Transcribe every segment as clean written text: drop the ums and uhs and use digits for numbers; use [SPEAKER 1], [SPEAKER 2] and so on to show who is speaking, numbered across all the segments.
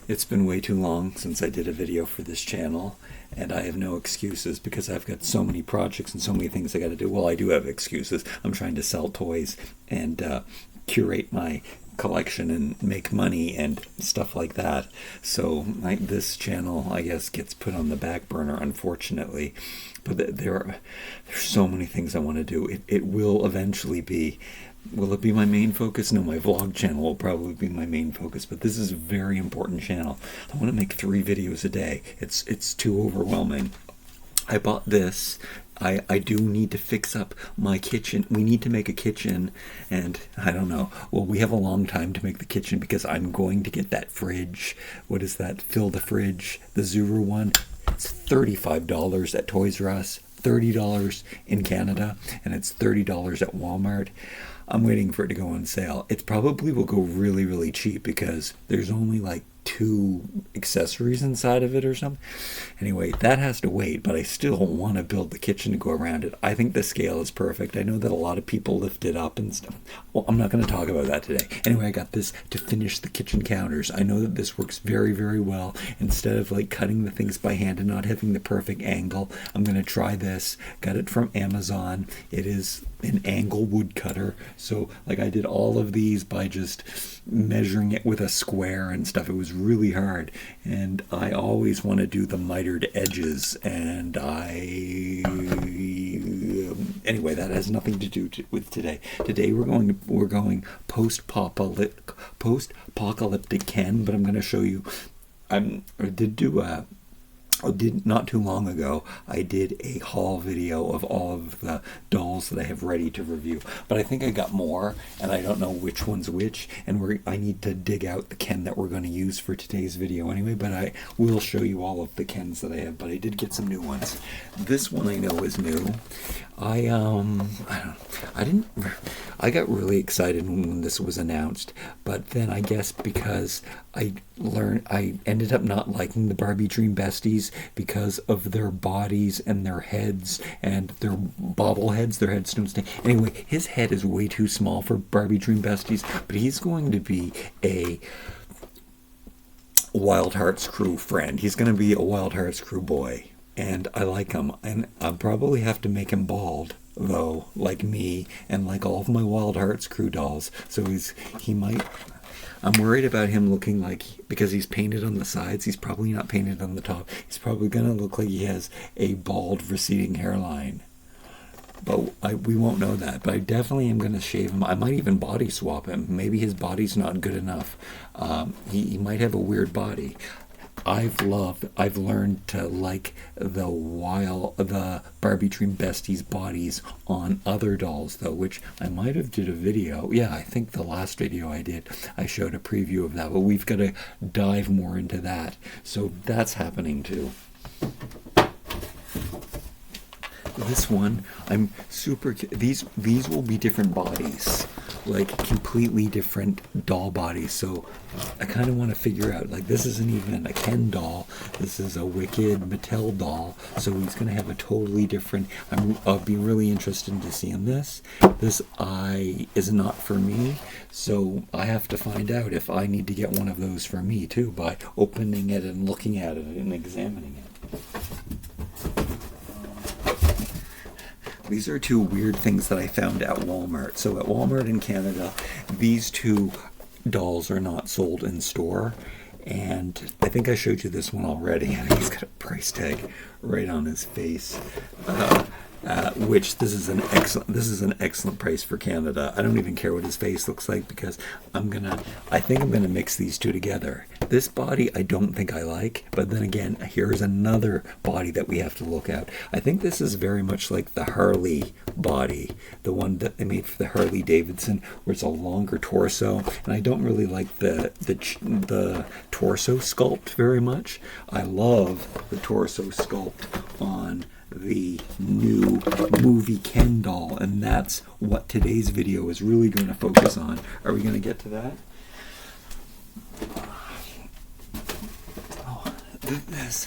[SPEAKER 1] It's been way too long since I did a video for this channel, and I have no excuses because I've got so many projects and so many things I got to do. Well, I do have excuses. I'm trying to sell toys and curate my collection and make money and stuff like that. So this channel, I guess, gets put on the back burner, unfortunately. But there's so many things I want to do. It will eventually be. Will it be my main focus? No, my vlog channel will probably be my main focus, but this is a very important channel. I want to make 3 videos a day. It's too overwhelming. I bought this. I do need to fix up my kitchen. We need to make a kitchen, and I don't know. Well, we have a long time to make the kitchen because I'm going to get that fridge. What is that? Fill the fridge. The Zuru one. It's $35 at Toys R Us, $30 in Canada, and it's $30 at Walmart. I'm waiting for it to go on sale. It probably will go really, really cheap because there's only like 2 accessories inside of it or something. Anyway, that has to wait, but I still want to build the kitchen to go around it. I think the scale is perfect. I know that a lot of people lift it up and stuff. Well, I'm not going to talk about that today. Anyway, I got this to finish the kitchen counters. I know that this works very, very well. Instead of like cutting the things by hand and not having the perfect angle, I'm going to try this. Got it from Amazon. It is an angle wood cutter. So like I did all of these by just measuring it with a square and stuff. It was really hard, and I always want to do the mitered edges, and anyway, that has nothing to do with today. Today we're going post-apocalyptic Ken, but I'm going to show you. Not too long ago, I did a haul video of all of the dolls that I have ready to review. But I think I got more, and I don't know which one's which, and I need to dig out the Ken that we're going to use for today's video anyway, but I will show you all of the Kens that I have, but I did get some new ones. This one I know is new. I got really excited when this was announced, but then I guess because I ended up not liking the Barbie Dream Besties because of their bodies and their heads and their bobbleheads, their headstones. Anyway, his head is way too small for Barbie Dream Besties, but he's going to be a Wild Hearts Crew friend. He's going to be a Wild Hearts Crew boy. And I like him, and I'll probably have to make him bald, though, like me, and like all of my Wild Hearts Crew dolls. So he might. I'm worried about him looking like, because he's painted on the sides, he's probably not painted on the top. He's probably going to look like he has a bald, receding hairline. But we won't know that. But I definitely am going to shave him. I might even body swap him. Maybe his body's not good enough. He might have a weird body. I've learned to like the Barbie Dream Besties bodies on other dolls, though, which I might have did a video. Yeah, I think the last video I did, I showed a preview of that, but we've got to dive more into that. So that's happening too. This one, I'm super. These will be different bodies, like completely different doll bodies. So I kind of want to figure out, like, this isn't even a Ken doll. This is a Wicked Mattel doll. So he's going to have a totally different. I'll be really interested to see him. This eye is not for me, so I have to find out if I need to get one of those for me too by opening it and looking at it and examining it. These are 2 weird things that I found at Walmart. So at Walmart in Canada, these 2 dolls are not sold in store. And I think I showed you this one already. And he's got a price tag right on his face. Which this is an excellent price for Canada. I don't even care what his face looks like because I think I'm gonna mix these 2 together. This body I don't think I like, but then again, here's another body that we have to look at. I think this is very much like the Harley body, the one that they made for the Harley Davidson, where it's a longer torso, and I don't really like the torso sculpt very much. I love the torso sculpt on the new movie Ken doll, and that's what today's video is really going to focus on. Are we going to get to that? Oh, this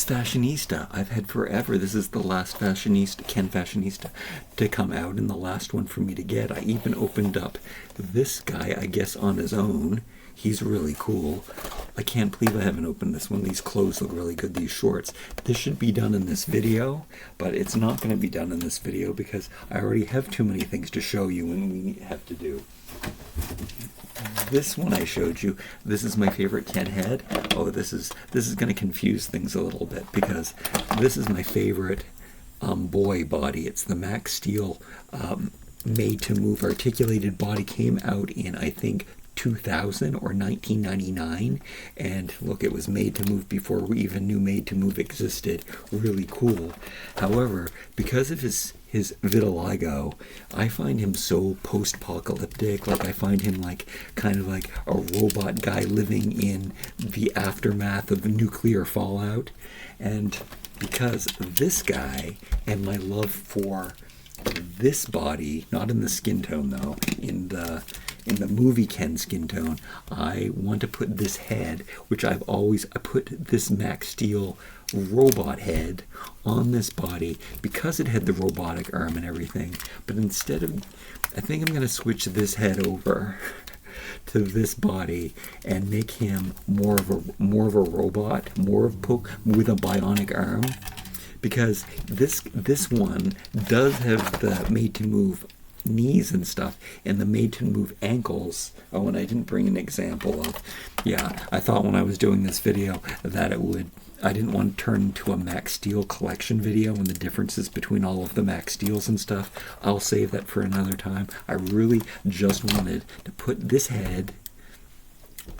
[SPEAKER 1] fashionista I've had forever. This is the last fashionista, Ken fashionista, to come out, and the last one for me to get. I even opened up this guy, I guess, on his own. He's really cool. I can't believe I haven't opened this one. These clothes look really good, these shorts. This should be done in this video, but it's not going to be done in this video because I already have too many things to show you and we have to do. This one I showed you, this is my favorite Ken head. Oh, this is going to confuse things a little bit because this is my favorite boy body. It's the Max Steel made to move articulated body. Came out in, I think, 2000 or 1999, and look, it was made to move before we even knew made to move existed. Really cool. However, because of his vitiligo, I find him so post-apocalyptic. Like, I find him like kind of like a robot guy living in the aftermath of the nuclear fallout. And because this guy and my love for this body, not in the skin tone though, in the movie Ken skin tone, I want to put this head, which I put this Max Steel robot head on this body because it had the robotic arm and everything. But instead of, I think I'm going to switch this head over to this body and make him more of a robot, with a bionic arm. Because this one does have the made to move knees and stuff and the made to move ankles. Oh, and I didn't bring an example of, I thought when I was doing this video that I didn't want to turn into a Max Steel collection video and the differences between all of the Max Steels and stuff. I'll save that for another time. I really just wanted to put this head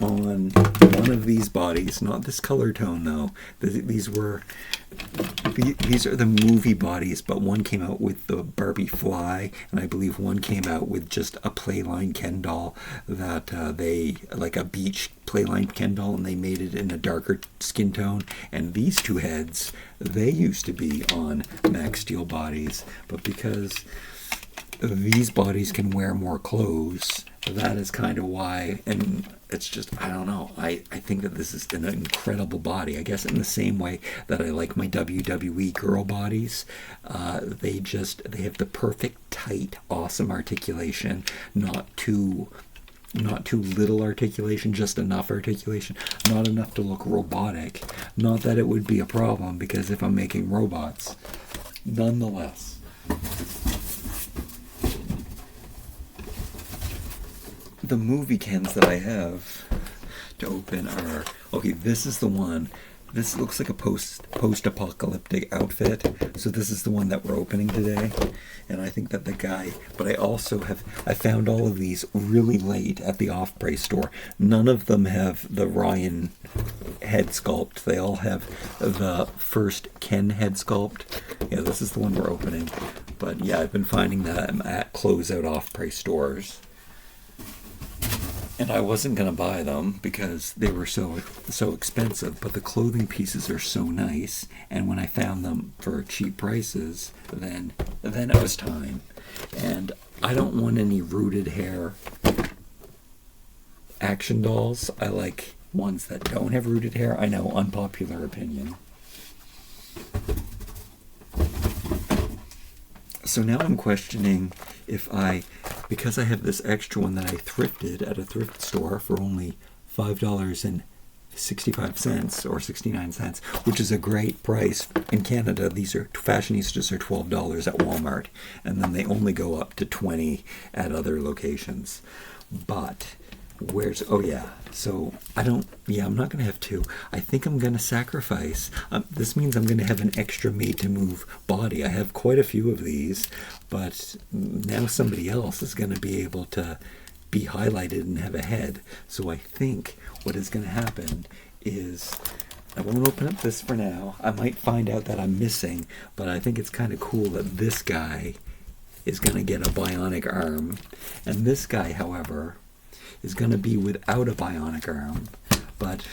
[SPEAKER 1] on one of these bodies, not this color tone though. These are the movie bodies, but one came out with the Barbie fly, and I believe one came out with just a Playline Ken doll that they, like a beach Playline Ken doll, and they made it in a darker skin tone. And these two heads, they used to be on Max Steel bodies, but because these bodies can wear more clothes, that is kind of why. And it's just, I don't know, I think that this is an incredible body. I guess in the same way that I like my WWE girl bodies, they have the perfect, tight, awesome articulation, not too little articulation, just enough articulation, not enough to look robotic. Not that it would be a problem, because if I'm making robots, nonetheless. The movie Kens that I have to open are, okay, this is the one. This looks like a post-apocalyptic outfit. So this is the one that we're opening today. And I think that the guy, but I found all of these really late at the off-price store. None of them have the Ryan head sculpt. They all have the first Ken head sculpt. Yeah, this is the one we're opening. But yeah, I've been finding them at closeout off-price stores. And I wasn't going to buy them because they were so expensive, but the clothing pieces are so nice, and when I found them for cheap prices, then it was time. And I don't want any rooted hair action dolls. I like ones that don't have rooted hair. I know, unpopular opinion. So now I'm questioning if because I have this extra one that I thrifted at a thrift store for only $5.65 or 69 cents, which is a great price. In Canada, these are fashionistas are $12 at Walmart, and then they only go up to $20 at other locations. But so I'm not going to have two. I think I'm going to sacrifice. This means I'm going to have an extra made-to-move body. I have quite a few of these, but now somebody else is going to be able to be highlighted and have a head. So I think what is going to happen is, I won't open up this for now. I might find out that I'm missing, but I think it's kind of cool that this guy is going to get a bionic arm. And this guy, however, is going to be without a bionic arm. But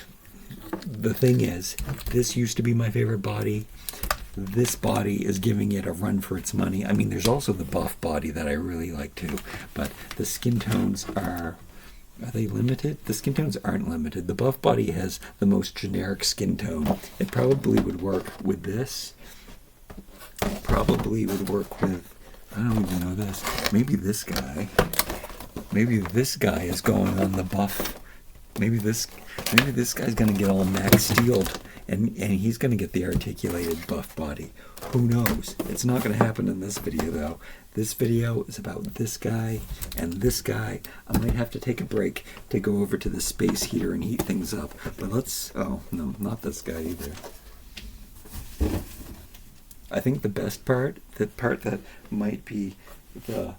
[SPEAKER 1] the thing is, this used to be my favorite body. This body is giving it a run for its money. I mean, there's also the buff body that I really like too, but the skin tones are they limited? The skin tones aren't limited. The buff body has the most generic skin tone. It probably would work with this. It probably would work with, I don't even know this, maybe this guy. Maybe this guy is going on the buff maybe this guy's gonna get all max steeled, and he's gonna get the articulated buff body. Who knows? It's not gonna happen in this video though. This video is about this guy and this guy. I might have to take a break to go over to the space heater and heat things up. But let's, oh no, not this guy either. I think the best part, the part that might be the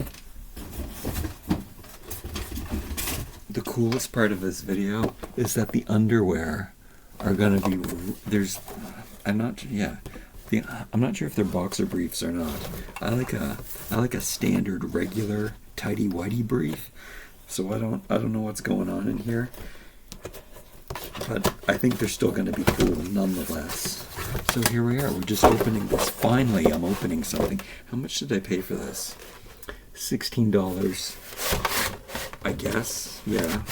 [SPEAKER 1] coolest part of this video, is that the underwear are gonna be, I'm not sure if they're boxer briefs or not. I like a standard regular tighty whitey brief, so I don't know what's going on in here, but I think they're still going to be cool nonetheless. So here we are. We're just opening this. Finally, I'm opening something. How much did I pay for this? $16, I guess. Yeah,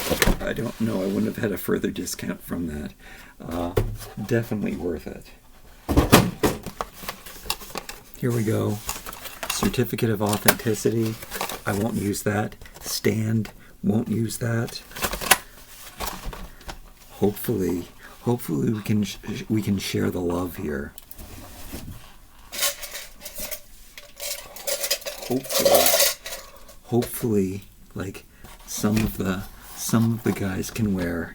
[SPEAKER 1] I don't know. I wouldn't have had a further discount from that. Definitely worth it. Here we go. Certificate of authenticity. I won't use that. Stand. Won't use that. Hopefully we can share the love here. Hopefully, like some of the guys can wear.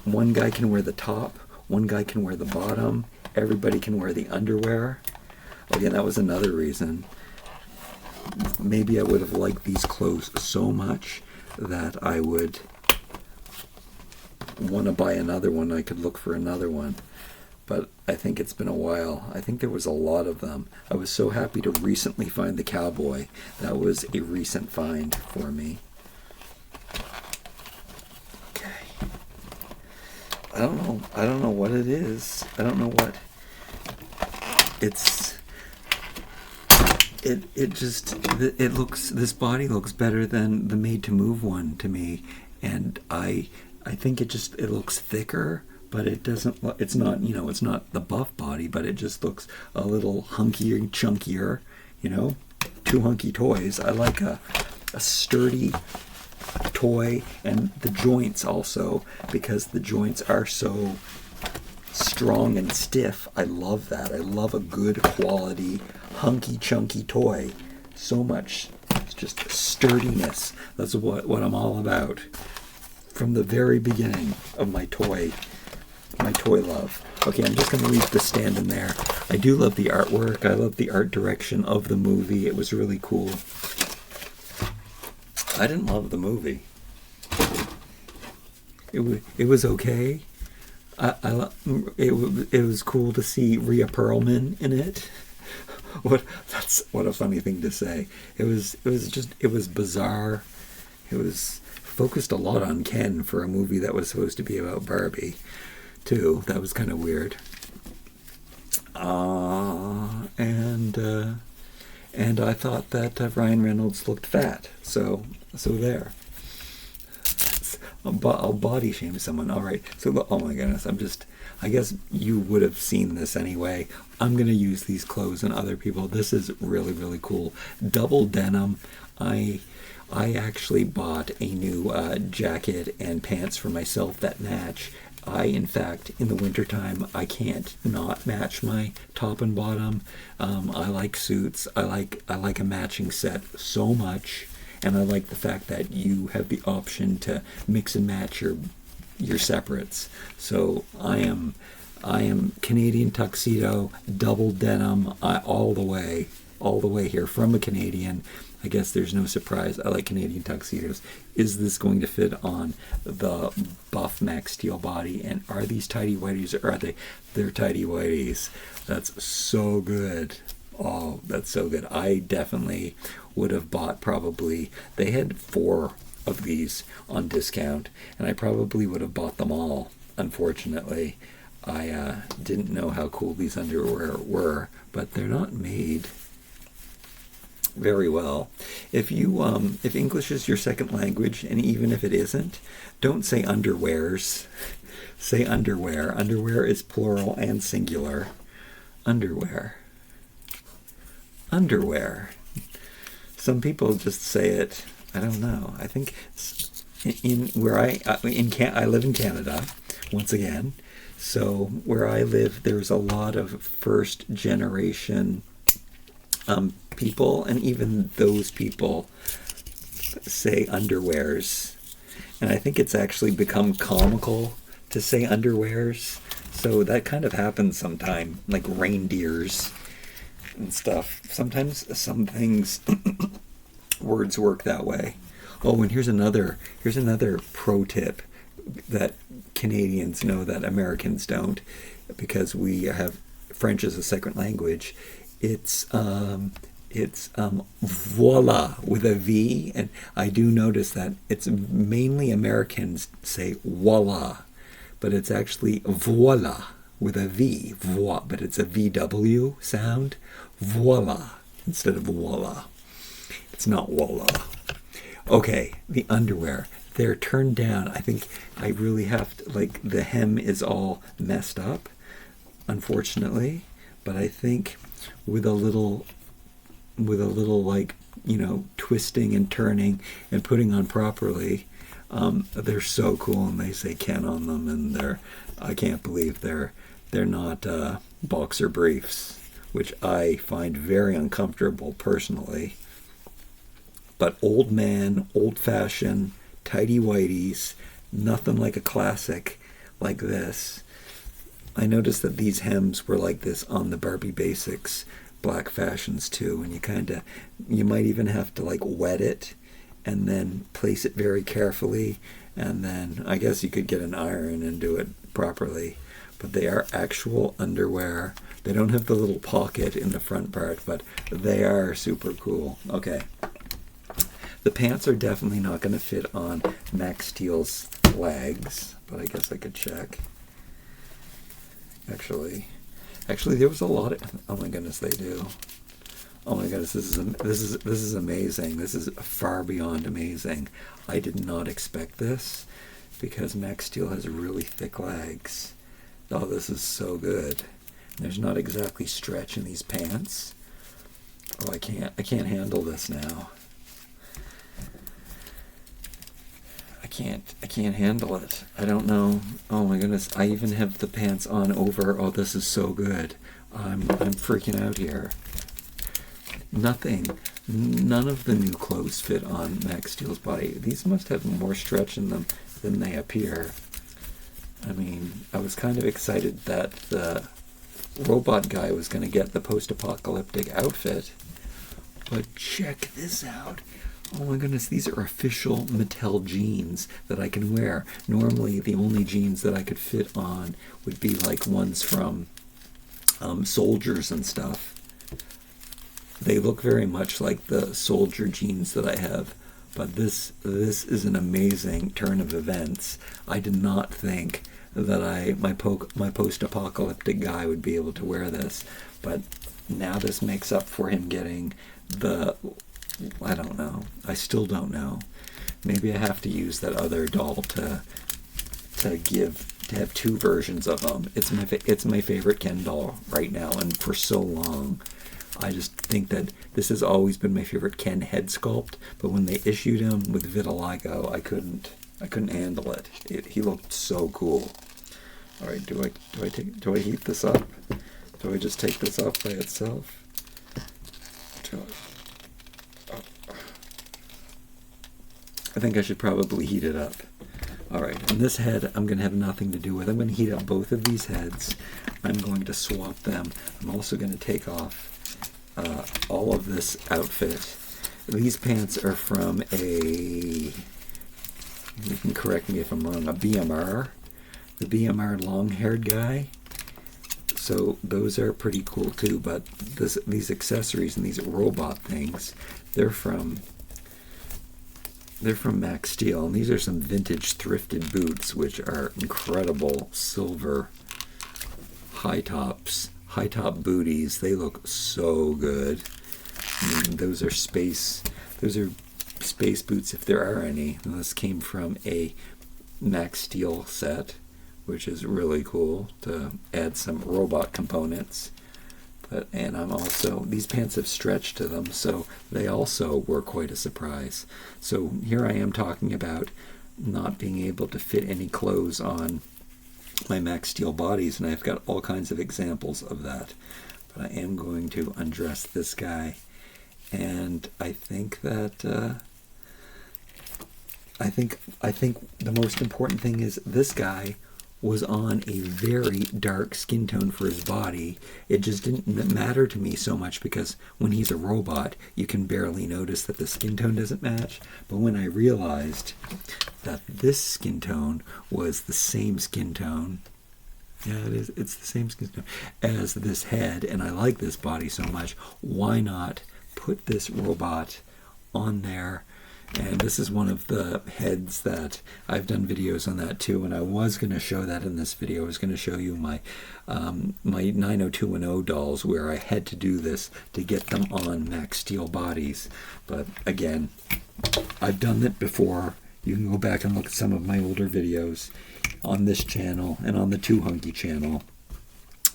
[SPEAKER 1] One guy can wear the top. One guy can wear the bottom. Everybody can wear the underwear. Again, that was another reason. Maybe I would have liked these clothes so much that I would want to buy another one. I could look for another one. But I think it's been a while. I think there was a lot of them. I was so happy to recently find the cowboy. That was a recent find for me. Okay. I don't know what it is. I don't know what it's. It looks, this body looks better than the Made to Move one to me, and I think it looks thicker, but it doesn't, it's not, it's not the buff body, but it just looks a little hunkier and chunkier, two hunky toys. I like a sturdy toy, and the joints also, because the joints are so strong and stiff. I love that. I love a good quality hunky chunky toy so much. It's just sturdiness. That's what I'm all about from the very beginning of my toy love. Okay, I'm just going to leave the stand in there. I do love the artwork. I love the art direction of the movie. It was really cool. I didn't love the movie. It was okay. It was cool to see Rhea Perlman in it. What a funny thing to say. It was bizarre. It was focused a lot on Ken for a movie that was supposed to be about Barbie, too. That was kind of weird. And I thought that Ryan Reynolds looked fat. So there. I'll body shame someone. All right. So, oh my goodness. I guess you would have seen this anyway. I'm going to use these clothes on other people. This is really, really cool. Double denim. I actually bought a new jacket and pants for myself that match. In fact, in the wintertime, I can't not match my top and bottom. I like suits. I like a matching set so much. And I like the fact that you have the option to mix and match your separates. So I am Canadian tuxedo, double denim, all the way here from a Canadian. I guess there's no surprise. I like Canadian tuxedos. Is this going to fit on the buff max steel body? And are these tidy whities, or are they? They're tidy whities. That's so good. Oh, that's so good. I definitely would have bought probably, they had 4 of these on discount, and I probably would have bought them all. Unfortunately, I didn't know how cool these underwear were, but they're not made very well. If English is your second language, and even if it isn't, don't say underwears. Say underwear. Underwear is plural and singular. Underwear. Some people just say it, I don't know. I think in where I live in Canada, once again. So where I live, there's a lot of first generation people, and even those people say underwears. And I think it's actually become comical to say underwears. So that kind of happens sometime, like reindeers and stuff. Sometimes some things, words work that way. Oh, and here's another pro tip that Canadians know that Americans don't, because we have French as a second language. It's voila with a V, and I do notice that it's mainly Americans say voila, but it's actually voila with a V, voix, but it's a VW sound, voila, instead of voila. It's not voila. Okay, the underwear. They're turned down. I think I really have to, like, the hem is all messed up, unfortunately, but I think with a little like, twisting and turning and putting on properly, they're so cool, and they say Ken on them, and I can't believe they're not boxer briefs, which I find very uncomfortable personally. But old man, old-fashioned, tighty-whities, nothing like a classic like this. I noticed that these hems were like this on the Barbie Basics black fashions too, and you might even have to like wet it and then place it very carefully, and then I guess you could get an iron and do it properly. But they are actual underwear. They don't have the little pocket in the front part, but they are super cool. Okay. The pants are definitely not going to fit on Max Steel's legs, but I guess I could check. Actually, there was a lot of. Oh my goodness, they do. Oh my goodness, this is amazing. This is far beyond amazing. I did not expect this, because Max Steel has really thick legs. Oh, this is so good. There's not exactly stretch in these pants. Oh, I can't handle this now. I can't handle it. I don't know. Oh my goodness. I even have the pants on over. Oh, this is so good. I'm freaking out here. None of the new clothes fit on Max Steel's body. These must have more stretch in them than they appear. I mean, I was kind of excited that the robot guy was going to get the post-apocalyptic outfit. But check this out. Oh my goodness, these are official Mattel jeans that I can wear. Normally, the only jeans that I could fit on would be like ones from soldiers and stuff. They look very much like the soldier jeans that I have. But this is an amazing turn of events. I did not think that my post-apocalyptic guy would be able to wear this. But now this makes up for him getting I don't know. I still don't know. Maybe I have to use that other doll to have two versions of them. It's my favorite Ken doll right now, and for so long. I just think that this has always been my favorite Ken head sculpt, but when they issued him with vitiligo, I couldn't handle it. He looked so cool. All right, do I heat this up? Do I just take this off by itself? I think I should probably heat it up. All right, and this head I'm going to have nothing to do with. I'm going to heat up both of these heads. I'm going to swap them. I'm also going to take off all of this outfit. These pants are from you can correct me if I'm wrong, a BMR. The BMR long-haired guy. So those are pretty cool too, but these accessories and these robot things, they're from Max Steel, and these are some vintage thrifted boots, which are incredible silver high top booties. They look so good. I mean, those are space boots if there are any. And this came from a Max Steel set, which is really cool to add some robot components. And these pants have stretch to them, so they also were quite a surprise. So here I am talking about not being able to fit any clothes on my Max Steel bodies, and I've got all kinds of examples of that. But I am going to undress this guy, and I think that I think the most important thing is this guy was on a very dark skin tone for his body. It just didn't matter to me so much because when he's a robot, you can barely notice that the skin tone doesn't match. But when I realized that this skin tone was the same skin tone, yeah, it is. It's the same skin tone as this head, and I like this body so much. Why not put this robot on there? And this is one of the heads that I've done videos on that too, and I was going to show that in this video. I was going to show you my my 90210 dolls where I had to do this to get them on Max Steel bodies. But again, I've done it before. You can go back and look at some of my older videos on this channel and on the Too Hunky channel.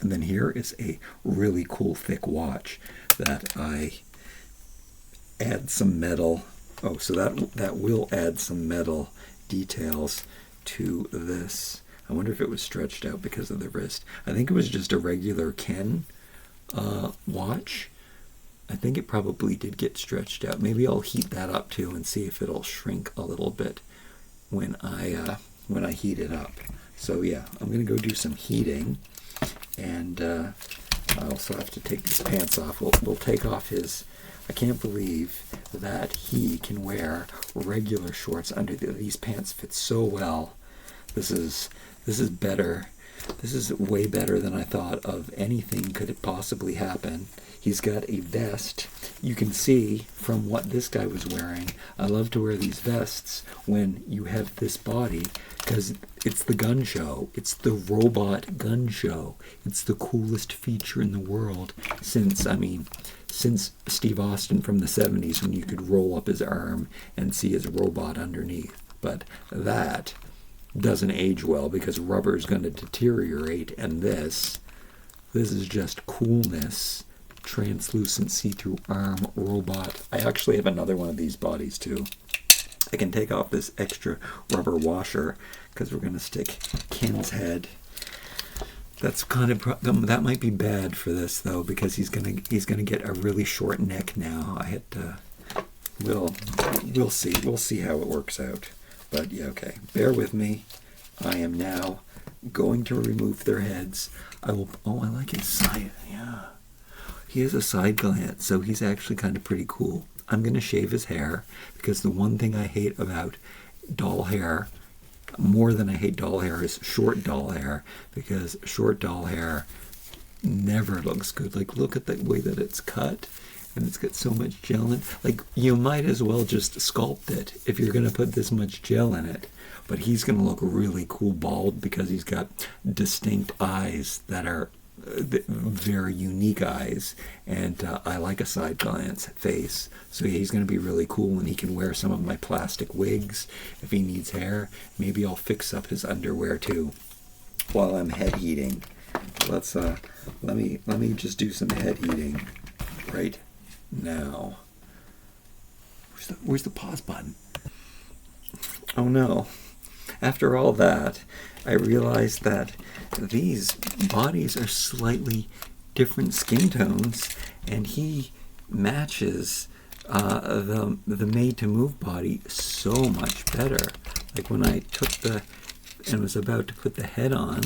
[SPEAKER 1] And then here is a really cool thick watch that I add some metal. Oh, so that will add some metal details to this. I wonder if it was stretched out because of the wrist. I think it was just a regular Ken watch. I think it probably did get stretched out. Maybe I'll heat that up too and see if it'll shrink a little bit when I heat it up. So yeah, I'm gonna go do some heating, and I also have to take these pants off. We'll take off his. I can't believe that he can wear regular shorts under these pants. Fit so well. This is better. This is way better than I thought of anything could it possibly happen. He's got a vest. You can see from what this guy was wearing. I love to wear these vests when you have this body because it's the gun show. It's the robot gun show. It's the coolest feature in the world since Steve Austin from the 70s, when you could roll up his arm and see his robot underneath. But that doesn't age well because rubber is going to deteriorate, and this is just coolness. Translucent see-through arm robot. I actually have another one of these bodies too. I can take off this extra rubber washer because we're going to stick Ken's head. That's kind of that might be bad for this though, because he's gonna get a really short neck now. I had to. We'll see how it works out. But yeah, okay. Bear with me. I am now going to remove their heads. I will. Oh, I like his side. Yeah, he has a side glance, so he's actually kind of pretty cool. I'm gonna shave his hair because the one thing I hate about doll hair, more than I hate doll hair, is short doll hair, because short doll hair never looks good. Like, look at the way that it's cut, and it's got so much gel in. Like, you might as well just sculpt it if you're going to put this much gel in it. But he's going to look really cool bald because he's got distinct eyes that are very unique eyes, and I like a side glance face. So yeah, he's going to be really cool, and he can wear some of my plastic wigs if he needs hair. Maybe I'll fix up his underwear too while I'm head heating. Let's let me just do some head heating right now. Where's the pause button? Oh no. After all that, I realized that these bodies are slightly different skin tones, and he matches the Made to Move body so much better. Like when I took and was about to put the head on,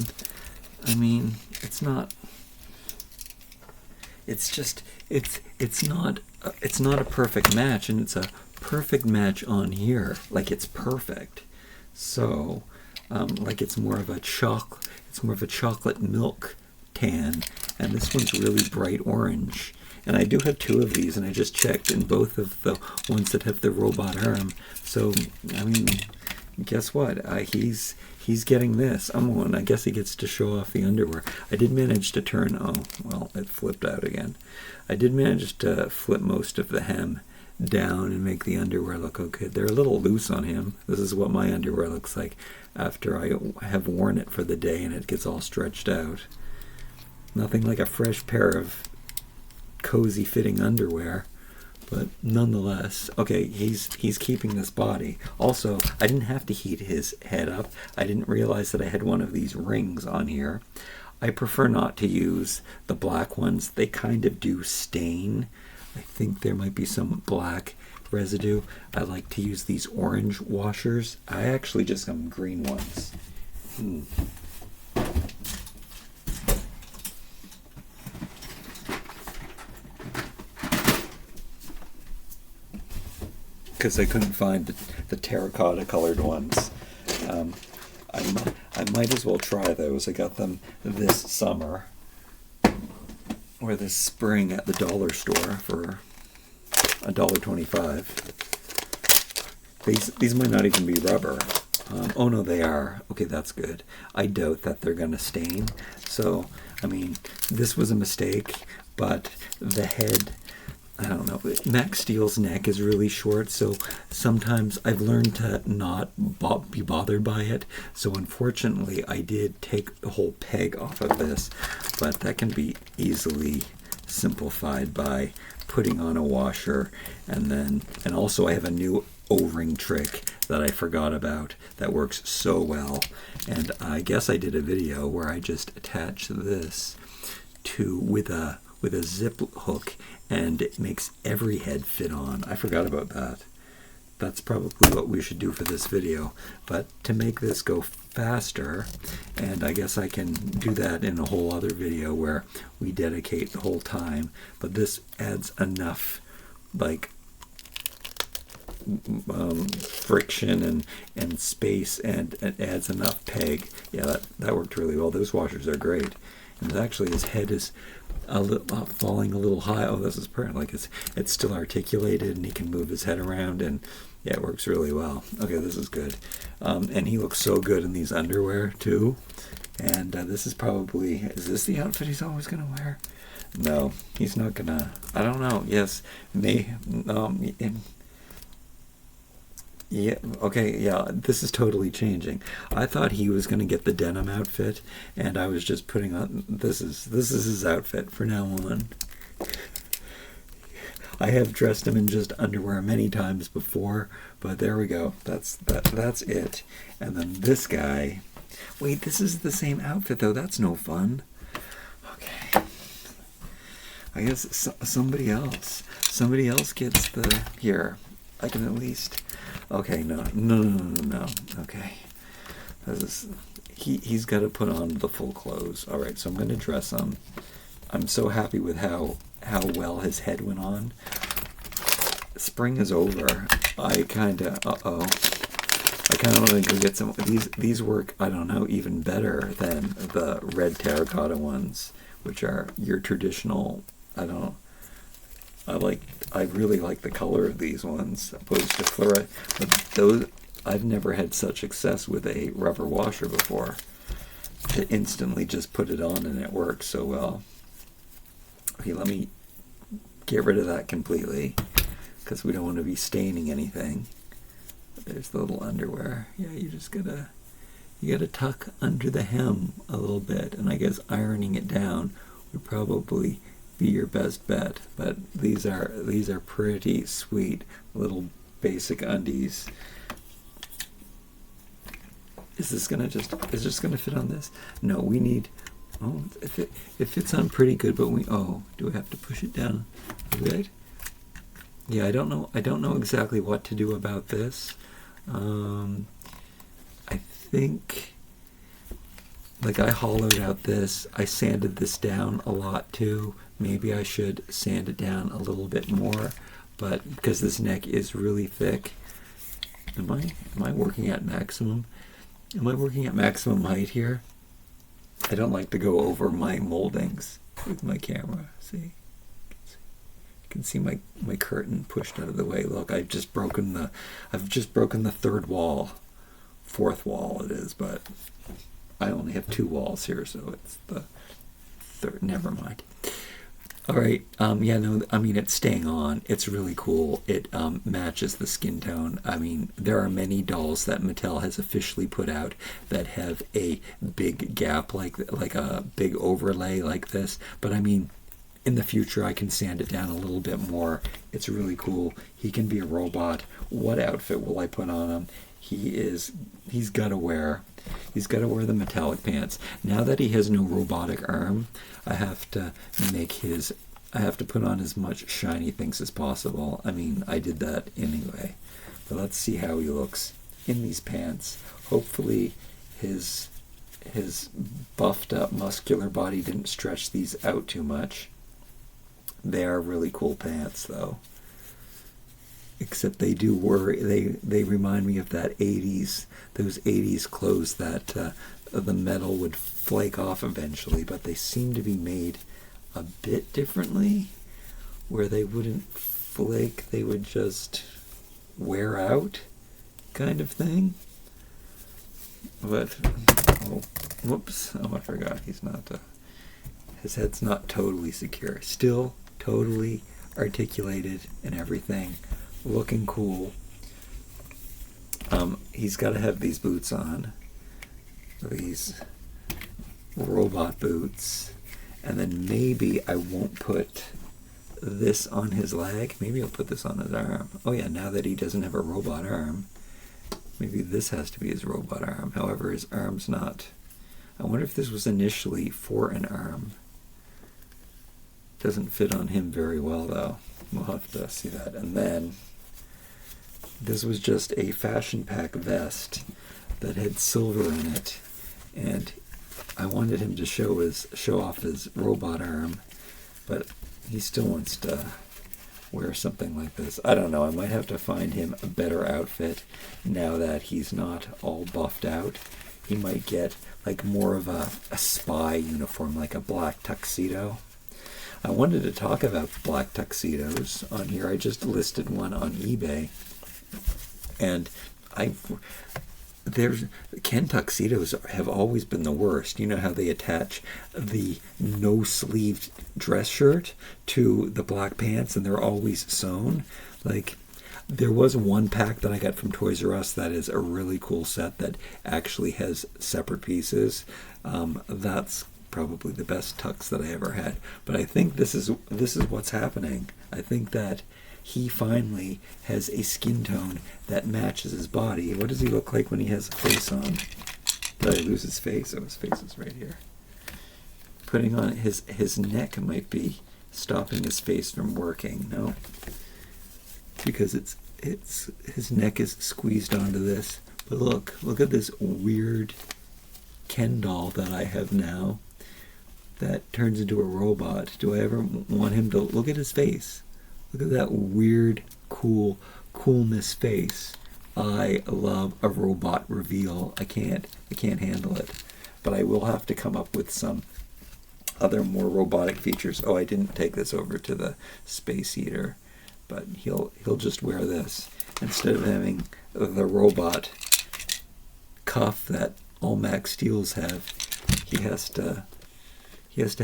[SPEAKER 1] I mean, it's not a perfect match, and it's a perfect match on here. Like, it's perfect. So, like, it's more of a chocolate milk tan, and this one's really bright orange. And I do have two of these, and I just checked, and both of the ones that have the robot arm. So, I mean, guess what? He's getting this. I guess he gets to show off the underwear. I did manage to turn. Oh, well, it flipped out again. I did manage to flip most of the hem down and make the underwear look okay. They're a little loose on him. This is what my underwear looks like after I have worn it for the day and it gets all stretched out. Nothing like a fresh pair of cozy fitting underwear. But nonetheless, okay, he's keeping this body. Also, I didn't have to heat his head up. I didn't realize that I had one of these rings on here. I prefer not to use the black ones. They kind of do stain. I think there might be some black residue. I like to use these orange washers. I actually just got green ones. Because I couldn't find the terracotta colored ones. I might as well try those. I got them this summer or this spring at the dollar store for $1.25. These might not even be rubber. Oh no, they are. Okay, that's good. I doubt that they're gonna stain. So, I mean, this was a mistake, but the head, I don't know. Max Steel's neck is really short, so sometimes I've learned to not be bothered by it. So unfortunately, I did take the whole peg off of this, but that can be easily simplified by putting on a washer, and also I have a new O-ring trick that I forgot about that works so well. And I guess I did a video where I just attach this with a zip hook, and it makes every head fit on. I forgot about that. That's probably what we should do for this video. But to make this go faster, and I guess I can do that in a whole other video where we dedicate the whole time, but this adds enough like friction and space, and it adds enough peg. Yeah, that worked really well. Those washers are great. And actually his head is falling a little high. Oh, this is perfect. Like it's still articulated, and he can move his head around, and yeah, it works really well. Okay, this is good. And he looks so good in these underwear too. And this is this the outfit he's always gonna wear? No, he's not gonna. I don't know. Yes, yeah, okay, yeah, this is totally changing. I thought he was going to get the denim outfit, and I was just putting on, this is his outfit for now on. I have dressed him in just underwear many times before, but there we go. That's it. And then this guy, wait, this is the same outfit though. That's no fun. Okay. I guess somebody else gets the, here. I can at least, okay, no. Okay, he's got to put on the full clothes. All right, so I'm gonna dress him. I'm so happy with how well his head went on. Spring is over. I kind of want to go get some. These work, I don't know, even better than the red terracotta ones, which are your traditional. I really like the color of these ones opposed to fluorite. But those, I've never had such success with a rubber washer before. To instantly just put it on and it works so well. Okay, let me get rid of that completely because we don't want to be staining anything. There's the little underwear. Yeah, you gotta tuck under the hem a little bit, and I guess ironing it down would probably be your best bet. But these are pretty sweet little basic undies. Is this gonna fit on this? No, we need. Oh, it fits on pretty good, but do we have to push it down a bit? Yeah, I don't know exactly what to do about this. I think, like, I hollowed out this. I sanded this down a lot too. Maybe I should sand it down a little bit more, but because this neck is really thick. Am I working at maximum? Am I working at maximum height here? I don't like to go over my moldings with my camera. See? You can see my curtain pushed out of the way. Look, I've just broken the third wall. Fourth wall it is, but I only have 2 walls here, so it's the third. Never mind. All right. Yeah, no, I mean, it's staying on. It's really cool. It matches the skin tone. I mean, there are many dolls that Mattel has officially put out that have a big gap, like a big overlay like this. But I mean, in the future I can sand it down a little bit more. It's really cool. He can be a robot. What outfit will I put on him? He's got to wear the metallic pants. Now that he has no robotic arm, I have to put on as much shiny things as possible. I mean, I did that anyway. But let's see how he looks in these pants. Hopefully his buffed up muscular body didn't stretch these out too much. They are really cool pants though. Except they do worry. They remind me of those 80s clothes that the metal would flake off eventually, but they seem to be made a bit differently, where they wouldn't flake, they would just wear out, kind of thing. But whoops! Oh, I forgot. His head's not totally secure. Still totally articulated and everything. Looking cool. He's got to have these boots on. These robot boots. And then maybe I won't put this on his leg. Maybe I'll put this on his arm. Oh yeah, now that he doesn't have a robot arm, maybe this has to be his robot arm. However, his arm's not. I wonder if this was initially for an arm. Doesn't fit on him very well though. We'll have to see that. And then this was just a fashion pack vest that had silver in it, and I wanted him to show off his robot arm, but he still wants to wear something like this. I don't know. I might have to find him a better outfit now that he's not all buffed out. He might get like more of a spy uniform, like a black tuxedo. I wanted to talk about black tuxedos on here. I just listed one on eBay, and Ken tuxedos have always been the worst. You know how they attach the no-sleeved dress shirt to the black pants, and they're always sewn. Like, there was one pack that I got from Toys R Us that is a really cool set that actually has separate pieces. That's probably the best tux that I ever had. But I think this is what's happening. I think that he finally has a skin tone that matches his body. What does he look like when he has a face on? Did I lose his face? Oh, his face is right here. Putting on his neck might be stopping his face from working. No, because it's his neck is squeezed onto this. But look at this weird Ken doll that I have now that turns into a robot. Do I ever want him to look at his face? Look at that weird, coolness face. I love a robot reveal. I can't handle it. But I will have to come up with some other more robotic features. Oh, I didn't take this over to the Space Heater, but he'll just wear this instead of having the robot cuff that all Max Steels have. He has to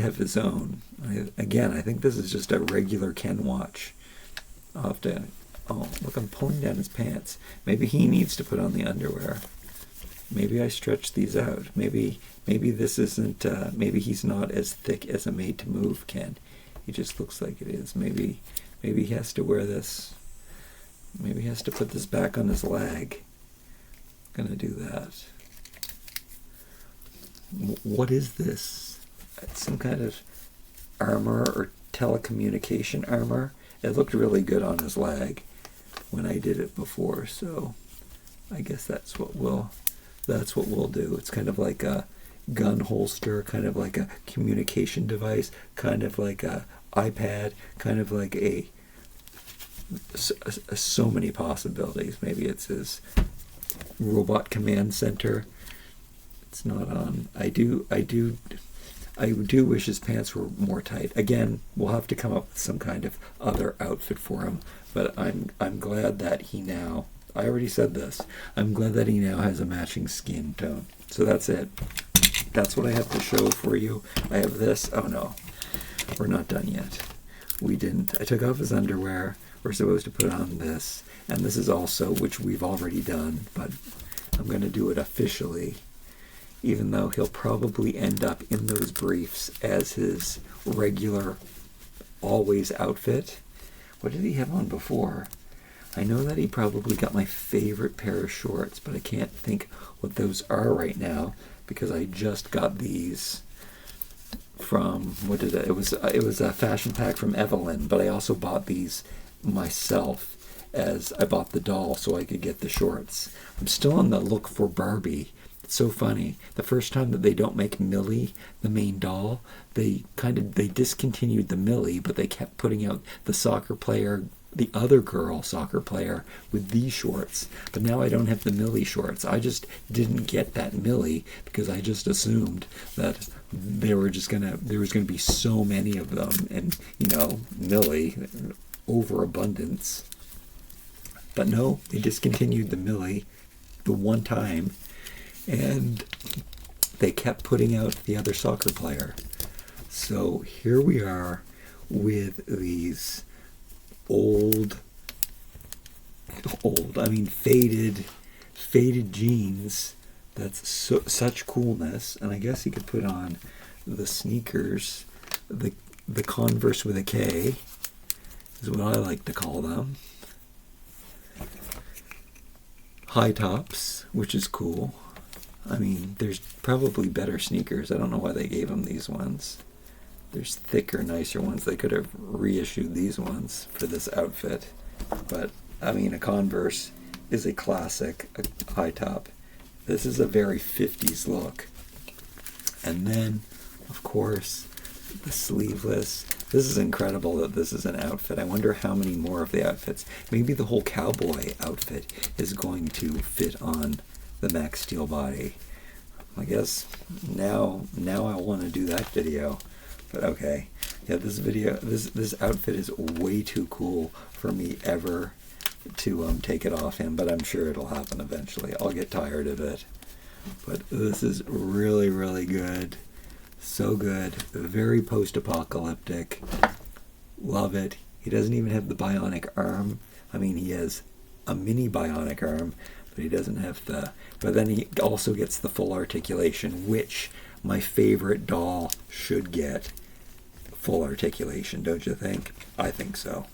[SPEAKER 1] have his own. I think this is just a regular Ken watch. I'll have to. Oh, look! I'm pulling down his pants. Maybe he needs to put on the underwear. Maybe I stretch these out. Maybe this isn't. Maybe he's not as thick as a Made to Move Ken. He just looks like it is. Maybe he has to wear this. Maybe he has to put this back on his leg. I'm gonna do that. What is this? It's some kind of armor or telecommunication armor. It looked really good on his leg when I did it before, so I guess that's what we'll do. It's kind of like a gun holster, kind of like a communication device, kind of like a iPad, kind of like so many possibilities. Maybe it's his robot command center. It's not on. I do wish his pants were more tight. Again, we'll have to come up with some kind of other outfit for him. But I'm glad that he now. I already said this. I'm glad that he now has a matching skin tone. So that's it. That's what I have to show for you. I have this. Oh no, we're not done yet. We didn't. I took off his underwear. We're supposed to put on this, and this is also, which we've already done, but I'm going to do it officially. Even though he'll probably end up in those briefs as his regular always outfit. What did he have on before? I know that he probably got my favorite pair of shorts, but I can't think what those are right now because I just got these from, what did it was a fashion pack from Evelyn, but I also bought these myself as I bought the doll so I could get the shorts. I'm still on the look for Barbie. It's so funny. The first time that they don't make Millie the main doll, they discontinued the Millie, but they kept putting out the soccer player, the other girl soccer player with these shorts. But now I don't have the Millie shorts. I just didn't get that Millie because I just assumed that there was gonna be so many of them, and Millie overabundance. But no, they discontinued the Millie the one time, and they kept putting out the other soccer player. So here we are with these faded jeans. That's such coolness. And I guess you could put on the sneakers, the Converse with a K is what I like to call them. High tops, which is cool. I mean, there's probably better sneakers. I don't know why they gave them these ones. There's thicker, nicer ones. They could have reissued these ones for this outfit. But, I mean, a Converse is a classic, a high top. This is a very 50s look. And then, of course, the sleeveless. This is incredible that this is an outfit. I wonder how many more of the outfits. Maybe the whole cowboy outfit is going to fit on the Max Steel body. I guess now I want to do that video. But okay. Yeah, this outfit is way too cool for me ever to take it off him, but I'm sure it'll happen eventually. I'll get tired of it. But this is really, really good. So good. Very post-apocalyptic. Love it. He doesn't even have the bionic arm. I mean, he has a mini bionic arm, but he doesn't have the... But then he also gets the full articulation, which my favorite doll should get full articulation, don't you think? I think so.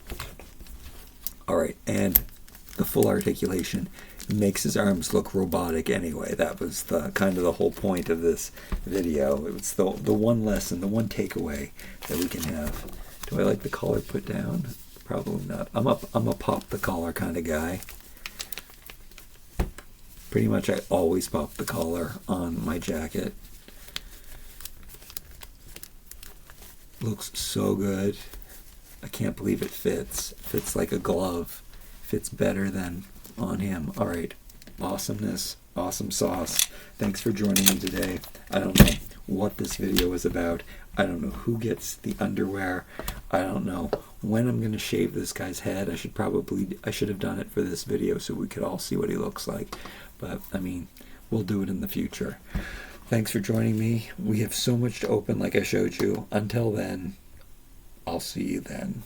[SPEAKER 1] All right, and the full articulation makes his arms look robotic anyway. That was the kind of the whole point of this video. It was the one lesson, the one takeaway that we can have. Do I like the collar put down? Probably not. I'm a pop the collar kind of guy. Pretty much I always pop the collar on my jacket. Looks so good. I can't believe it fits. Fits like a glove. Fits better than on him. All right. Awesomeness. Awesome sauce. Thanks for joining me today. I don't know what this video is about. I don't know who gets the underwear. I don't know when I'm going to shave this guy's head. I should have done it for this video so we could all see what he looks like. But, I mean, we'll do it in the future. Thanks for joining me. We have so much to open like I showed you. Until then, I'll see you then.